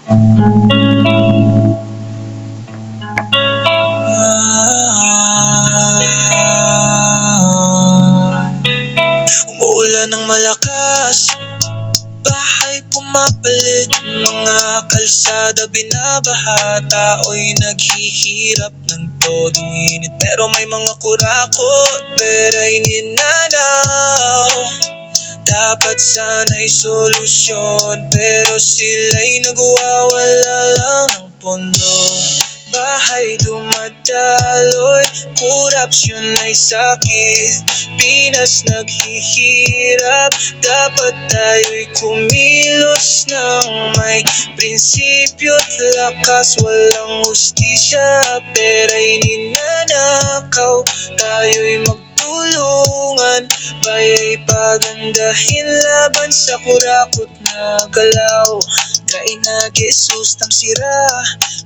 Umuulan ng malakas, bahay pumapalit, mga kalsada binabaha, tao'y naghihirap ng todong init. Pero may mga kurakot, pera'y ninanaw. Dapat sana'y solusyon, pero sila'y nagwawala lang ng pondo. Bahay dumadaloy, korupsyon ay sakit, Pinas naghihirap. Dapat tayo'y kumilos ng may prinsipyo't lakas. Walang hustisya, pera'y ninanakaw, tayo'y magtulungan, baya'y pagandahin laban sa kurakot na galaw. Kainagis, sustang sira,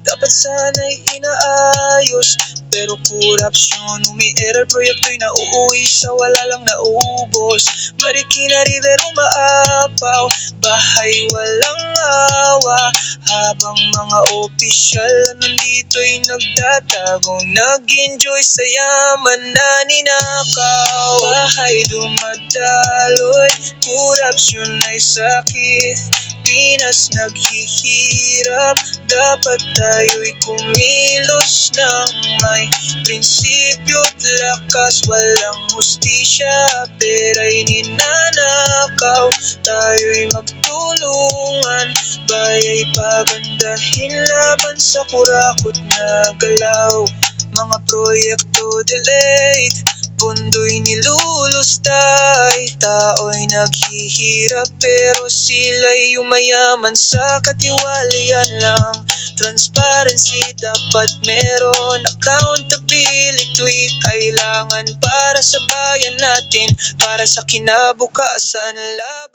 dapat sana'y inaayos, pero korupsyon umi-error, proyekto'y nauuwi sa wala lang naubos. Marikina River umaapaw, bahay walang awa, habang mga opisyal nandito'y nagtatago, nag-enjoy sa yaman na ninakaw. Bahay dumadaloy, korupsyon ay sakit, Pinas naghihirap. Dapat tayo'y kumilos ng may prinsipyo't lakas. Walang hustisya, pera'y ninanakaw, tayo'y magtulungan, baya'y pagandahin laban sa kurakot na galaw. Mga proyekto delayed, pondo'y nilulustay, tao'y naghihirap, pero sila'y yumayaman sa katiwalian lang. Transparency dapat meron, accountability kailangan para sa bayan natin, para sa kinabukasan laban.